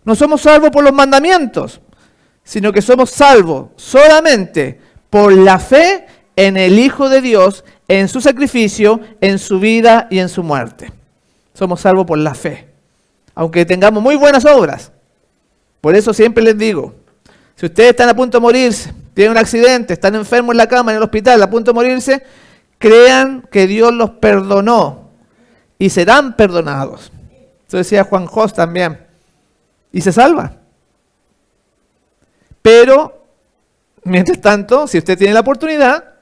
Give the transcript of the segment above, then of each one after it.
No somos salvos por los mandamientos, sino que somos salvos solamente por la fe en el Hijo de Dios, en su sacrificio, en su vida y en su muerte. Somos salvos por la fe, aunque tengamos muy buenas obras. Por eso siempre les digo, si ustedes están a punto de morirse, tienen un accidente, están enfermos en la cama, en el hospital, a punto de morirse, crean que Dios los perdonó y serán perdonados. Eso decía Juan Jos también. Y se salva. Pero, mientras tanto, si usted tiene la oportunidad,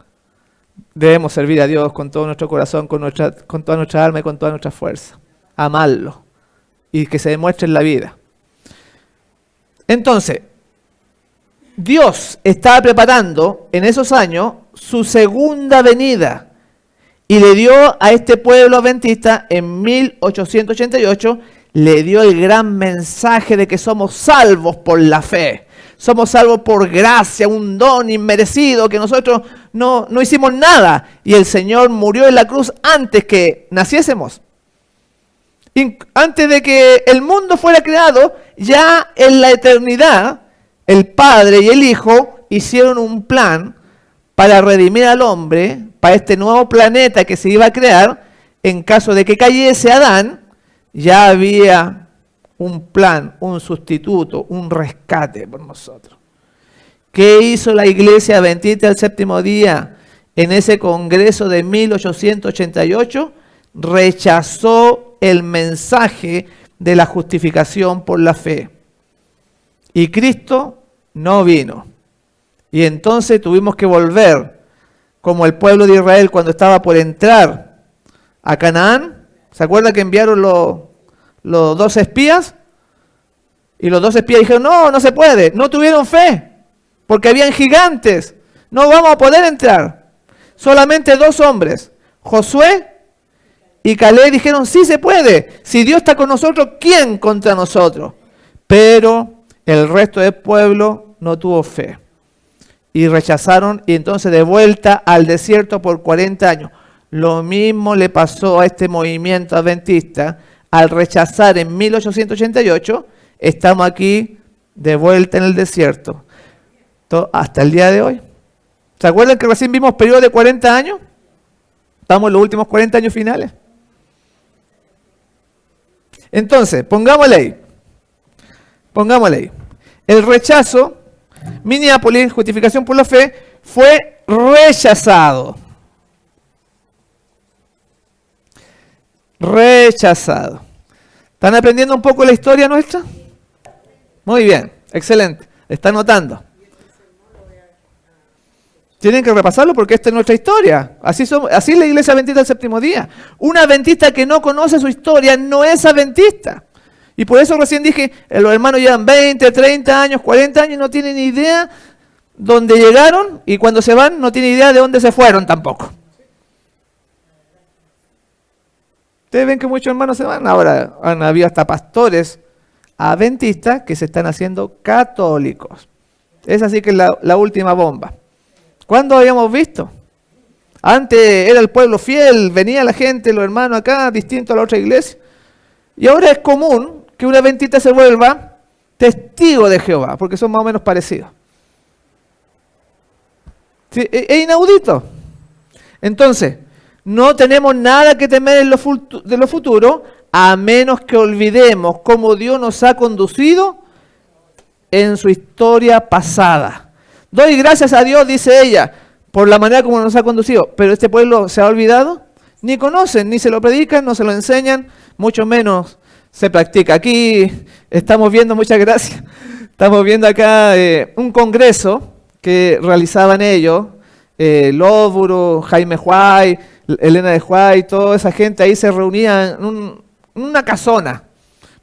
debemos servir a Dios con todo nuestro corazón, con toda nuestra alma y con toda nuestra fuerza. Amarlo. Y que se demuestre en la vida. Entonces, Dios estaba preparando en esos años su segunda venida. Y le dio a este pueblo adventista en 1888, le dio el gran mensaje de que somos salvos por la fe. Somos salvos por gracia, un don inmerecido que nosotros no hicimos nada. Y el Señor murió en la cruz antes que naciésemos. Antes de que el mundo fuera creado, ya en la eternidad, el Padre y el Hijo hicieron un plan para redimir al hombre, para este nuevo planeta que se iba a crear. En caso de que cayese Adán, ya había un plan, un sustituto, un rescate por nosotros. ¿Qué hizo la Iglesia Adventista del Séptimo Día en ese congreso de 1888? Rechazó el mensaje de la justificación por la fe. Y Cristo no vino. Y entonces tuvimos que volver, como el pueblo de Israel cuando estaba por entrar a Canaán. ¿Se acuerda que enviaron los 12 espías? Y los 12 espías dijeron, no se puede. No tuvieron fe, porque habían gigantes. No vamos a poder entrar. Solamente 2 hombres, Josué y Caleb, dijeron, sí se puede. Si Dios está con nosotros, ¿quién contra nosotros? Pero el resto del pueblo no tuvo fe. Y rechazaron, y entonces de vuelta al desierto por 40 años. Lo mismo le pasó a este movimiento adventista. Al rechazar en 1888, estamos aquí de vuelta en el desierto. Hasta el día de hoy. ¿Se acuerdan que recién vimos periodo de 40 años? Estamos en los últimos 40 años finales. Entonces, pongámosle ahí. El rechazo, Minneapolis, justificación por la fe, fue rechazado. Rechazado. ¿Están aprendiendo un poco la historia nuestra? Muy bien, excelente. ¿Están notando? Tienen que repasarlo porque esta es nuestra historia. Así es la Iglesia Adventista del Séptimo Día. Una adventista que no conoce su historia no es adventista. Y por eso recién dije, los hermanos llevan 20, 30 años, 40 años, no tienen idea dónde llegaron, y cuando se van no tienen idea de dónde se fueron tampoco. Ustedes ven que muchos hermanos se van. Ahora han habido hasta pastores adventistas que se están haciendo católicos. Es así que la última bomba. ¿Cuándo habíamos visto? Antes era el pueblo fiel, venía la gente, los hermanos acá, distinto a la otra iglesia. Y ahora es común que un adventista se vuelva testigo de Jehová, porque son más o menos parecidos. Sí, es inaudito. Entonces, no tenemos nada que temer de lo futuro, a menos que olvidemos cómo Dios nos ha conducido en su historia pasada. Doy gracias a Dios, dice ella, por la manera como nos ha conducido. Pero este pueblo se ha olvidado, ni conocen, ni se lo predican, no se lo enseñan, mucho menos se practica. Aquí estamos viendo, muchas gracias, estamos viendo acá un congreso que realizaban ellos, Lóburo, Jaime Huay, Elena de Huay, toda esa gente ahí se reunía en una casona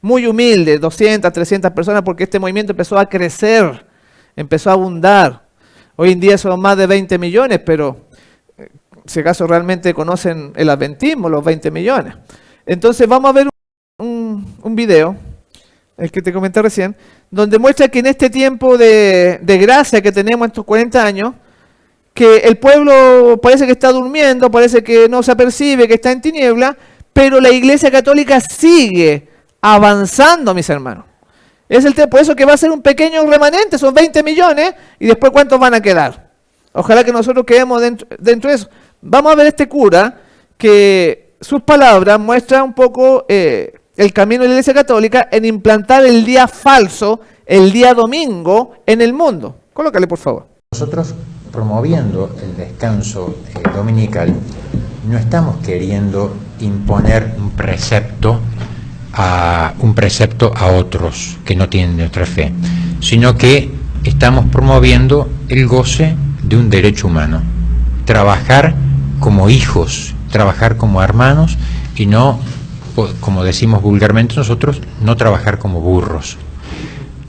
muy humilde, 200, 300 personas, porque este movimiento empezó a crecer, empezó a abundar. Hoy en día son más de 20 millones, pero si acaso realmente conocen el adventismo, los 20 millones. Entonces vamos a ver un video, el que te comenté recién, donde muestra que en este tiempo de gracia que tenemos estos 40 años, que el pueblo parece que está durmiendo, parece que no se apercibe, que está en tiniebla, pero la Iglesia Católica sigue avanzando, mis hermanos. Es el por eso que va a ser un pequeño remanente, son 20 millones, y después ¿cuántos van a quedar? Ojalá que nosotros quedemos dentro de eso. Vamos a ver este cura, que sus palabras muestran un poco el camino de la Iglesia Católica en implantar el día falso, el día domingo, en el mundo. Colócale, por favor. Nosotros, promoviendo el descanso dominical, no estamos queriendo imponer un precepto a otros que no tienen nuestra fe, sino que estamos promoviendo el goce de un derecho humano, trabajar como hijos, trabajar como hermanos y no, como decimos vulgarmente nosotros, no trabajar como burros.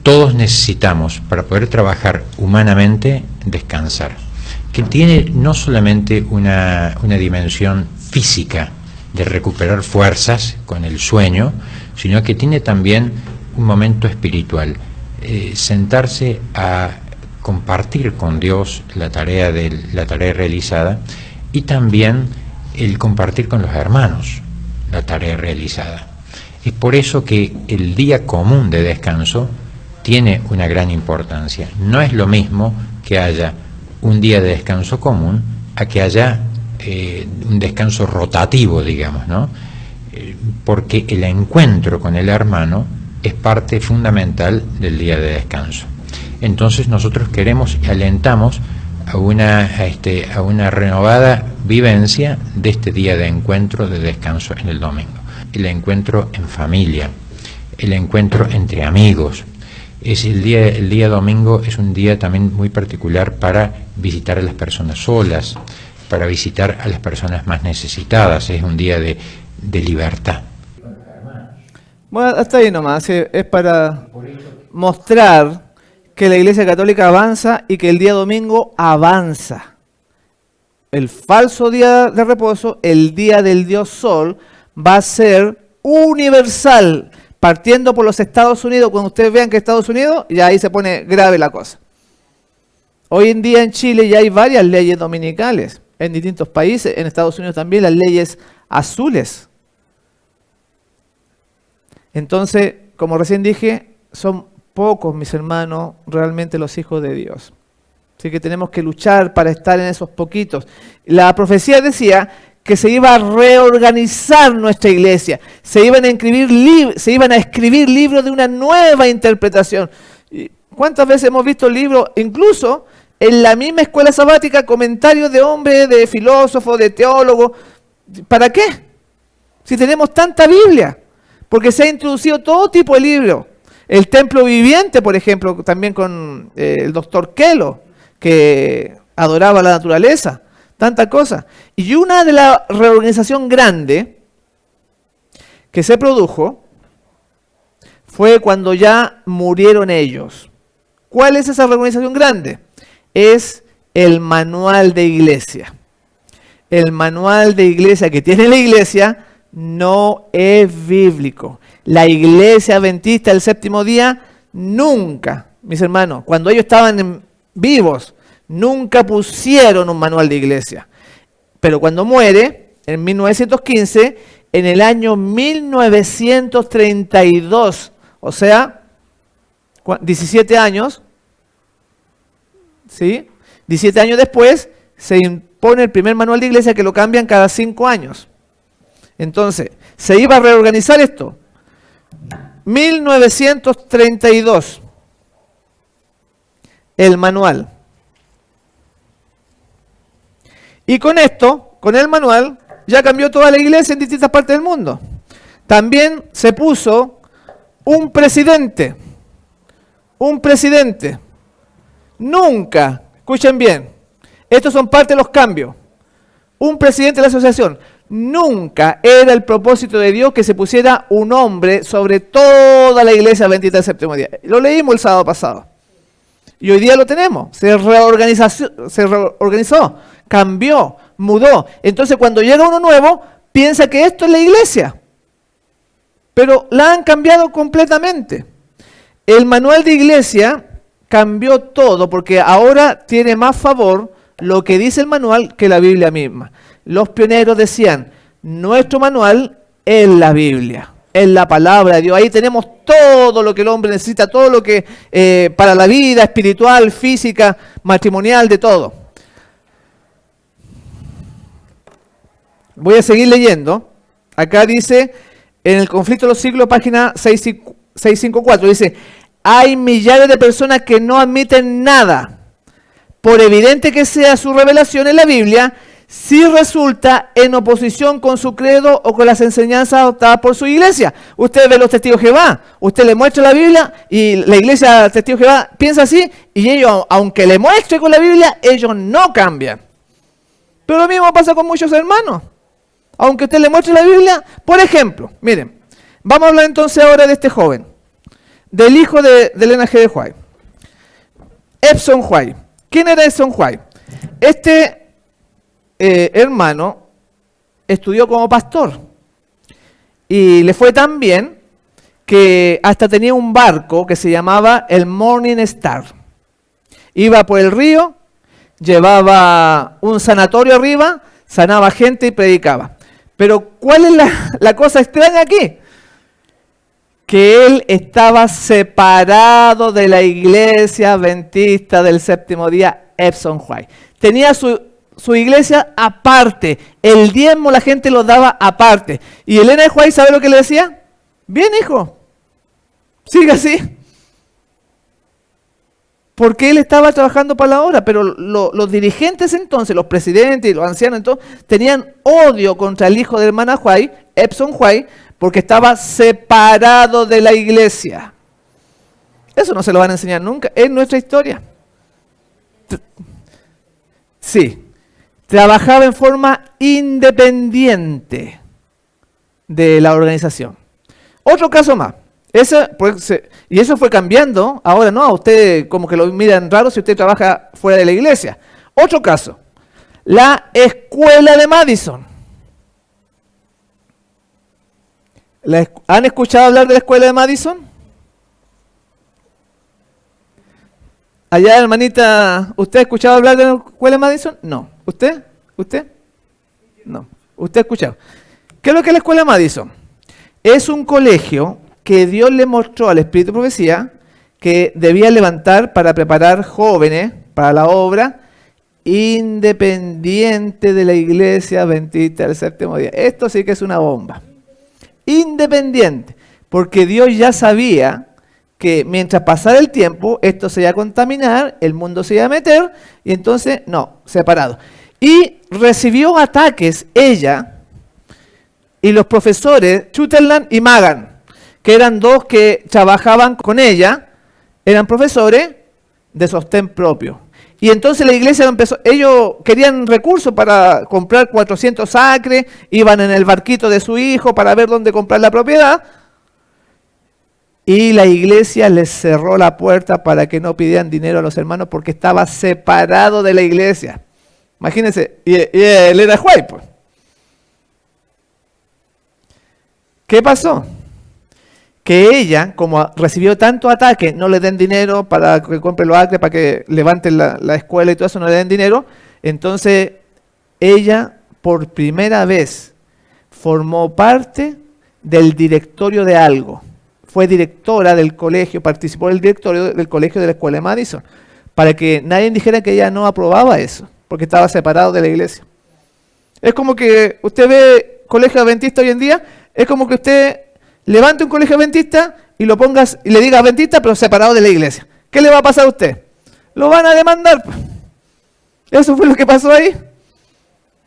Todos necesitamos, para poder trabajar humanamente, descansar, que tiene no solamente una dimensión física de recuperar fuerzas con el sueño, sino que tiene también un momento espiritual, sentarse a compartir con Dios la tarea realizada, y también el compartir con los hermanos la tarea realizada. Es por eso que el día común de descanso tiene una gran importancia. No es lo mismo que haya un día de descanso común a que haya un descanso rotativo, digamos, ¿no? Porque el encuentro con el hermano es parte fundamental del día de descanso. Entonces nosotros queremos y alentamos a una renovada vivencia de este día de encuentro, de descanso en el domingo. El encuentro en familia, el encuentro entre amigos. El día domingo es un día también muy particular para visitar a las personas solas, para visitar a las personas más necesitadas. Es un día de libertad. Bueno, hasta ahí nomás. Es para mostrar que la Iglesia Católica avanza y que el día domingo avanza. El falso día de reposo, el día del Dios Sol, va a ser universal, partiendo por los Estados Unidos. Cuando ustedes vean que Estados Unidos, ya ahí se pone grave la cosa. Hoy en día en Chile ya hay varias leyes dominicales, en distintos países, en Estados Unidos también las leyes azules. Entonces, como recién dije, son pocos, mis hermanos, realmente los hijos de Dios. Así que tenemos que luchar para estar en esos poquitos. La profecía decía que se iba a reorganizar nuestra iglesia, se iban a escribir libros de una nueva interpretación. ¿Cuántas veces hemos visto libros, incluso en la misma escuela sabática, comentarios de hombres, de filósofos, de teólogos? ¿Para qué? Si tenemos tanta Biblia, porque se ha introducido todo tipo de libros. El templo viviente, por ejemplo, también con el doctor Kelo, que adoraba la naturaleza, tantas cosas. Y una de la reorganización grande que se produjo fue cuando ya murieron ellos. ¿Cuál es esa reorganización grande? Es el manual de iglesia. El manual de iglesia que tiene la iglesia no es bíblico. La iglesia adventista del séptimo día nunca, mis hermanos, cuando ellos estaban vivos, nunca pusieron un manual de iglesia. Pero cuando muere, en 1915, en el año 1932, o sea, 17 años, ¿sí? 17 años después, se impone el primer manual de iglesia, que lo cambian cada 5 años. Entonces, se iba a reorganizar esto. 1932, el manual. Y con esto, con el manual, ya cambió toda la iglesia en distintas partes del mundo. También se puso un presidente. Un presidente. Nunca, escuchen bien, estos son parte de los cambios. Un presidente de la asociación. Nunca era el propósito de Dios que se pusiera un hombre sobre toda la iglesia adventista del séptimo día. Lo leímos el sábado pasado. Y hoy día lo tenemos. Se reorganizó, cambió, mudó. Entonces cuando llega uno nuevo, piensa que esto es la iglesia. Pero la han cambiado completamente. El manual de iglesia cambió todo porque ahora tiene más favor lo que dice el manual que la Biblia misma. Los pioneros decían, nuestro manual es la Biblia. en la palabra de Dios. Ahí tenemos todo lo que el hombre necesita, todo lo que para la vida espiritual, física, matrimonial, de todo. Voy a seguir leyendo. Acá dice, en el conflicto de los siglos, página 654, dice, hay millares de personas que no admiten nada, por evidente que sea su revelación en la Biblia, si resulta en oposición con su credo o con las enseñanzas adoptadas por su iglesia. Usted ve los testigos de Jehová, usted le muestra la Biblia y la iglesia de testigos de Jehová piensa así, y ellos, aunque le muestre con la Biblia, ellos no cambian. Pero lo mismo pasa con muchos hermanos. Aunque usted le muestre la Biblia, por ejemplo, miren, vamos a hablar entonces ahora de este joven, del hijo de Elena G. de White, Epson White. ¿Quién era Epson White? Este hermano estudió como pastor y le fue tan bien que hasta tenía un barco que se llamaba el Morning Star. Iba por el río, llevaba un sanatorio arriba, sanaba gente y predicaba. Pero ¿cuál es la cosa extraña aquí? Que él estaba separado de la iglesia adventista del séptimo día, Epson White. Tenía su iglesia aparte. El diezmo la gente lo daba aparte. Y Elena de White, ¿sabe lo que le decía? Bien, hijo, siga así. Porque él estaba trabajando para la obra, pero los dirigentes entonces, los presidentes y los ancianos entonces, tenían odio contra el hijo de hermana White, Epson White, porque estaba separado de la iglesia. Eso no se lo van a enseñar nunca, es nuestra historia. Sí, trabajaba en forma independiente de la organización. Otro caso más. Y eso fue cambiando. Ahora no, a usted como que lo miran raro si usted trabaja fuera de la iglesia. Otro caso. La escuela de Madison. ¿Han escuchado hablar de la escuela de Madison? Allá, hermanita, ¿usted ha escuchado hablar de la escuela de Madison? No. ¿Usted? ¿Usted? No. ¿Usted ha escuchado? ¿Qué es lo que es la escuela de Madison? Es un colegio que Dios le mostró al Espíritu de Profecía que debía levantar para preparar jóvenes para la obra independiente de la iglesia adventista del séptimo día. Esto sí que es una bomba. Independiente, porque Dios ya sabía que mientras pasara el tiempo, esto se iba a contaminar, el mundo se iba a meter, y entonces, no, separado. Y recibió ataques ella y los profesores Sutherland y Magan, que eran dos que trabajaban con ella, eran profesores de sostén propio. Y entonces la iglesia empezó, ellos querían recursos para comprar 400 acres, iban en el barquito de su hijo para ver dónde comprar la propiedad, y la iglesia les cerró la puerta para que no pidieran dinero a los hermanos porque estaba separado de la iglesia. Imagínense, y él era White, pues. ¿Qué pasó? Que ella, como recibió tanto ataque, no le den dinero para que compre los acres, para que levanten la escuela y todo eso, no le den dinero. Entonces, ella, por primera vez, formó parte del directorio de algo. Fue directora del colegio, participó del directorio del colegio de la escuela de Madison, para que nadie dijera que ella no aprobaba eso, porque estaba separado de la iglesia. Es como que usted ve colegio adventista hoy en día, es como que usted levante un colegio adventista y lo pongas y le diga adventista, pero separado de la iglesia. ¿Qué le va a pasar a usted? Lo van a demandar. Eso fue lo que pasó ahí.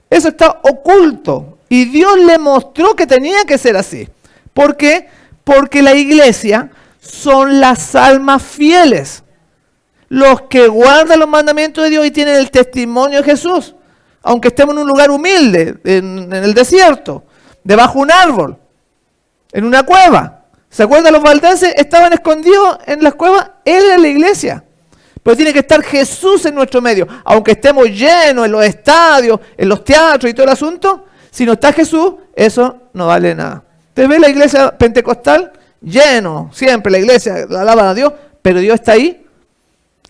Eso está oculto. Y Dios le mostró que tenía que ser así. ¿Por qué? Porque la iglesia son las almas fieles. Los que guardan los mandamientos de Dios y tienen el testimonio de Jesús. Aunque estemos en un lugar humilde, en el desierto, debajo de un árbol, en una cueva. ¿Se acuerdan? Los valdenses estaban escondidos en las cuevas. Él era la iglesia. Pero tiene que estar Jesús en nuestro medio. Aunque estemos llenos en los estadios, en los teatros y todo el asunto, si no está Jesús, eso no vale nada. ¿Te ves la iglesia pentecostal? Lleno, siempre la iglesia la alaban a Dios, pero Dios está ahí.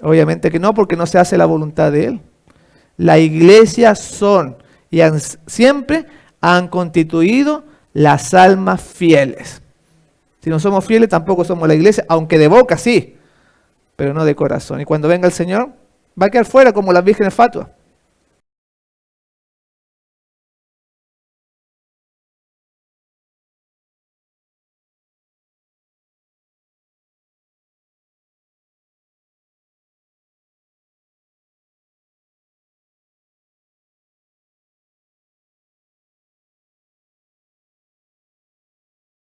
Obviamente que no, porque no se hace la voluntad de Él. La iglesia son y siempre han constituido las almas fieles. Si no somos fieles, tampoco somos la iglesia, aunque de boca sí, pero no de corazón. Y cuando venga el Señor, va a quedar fuera como las vírgenes fatuas.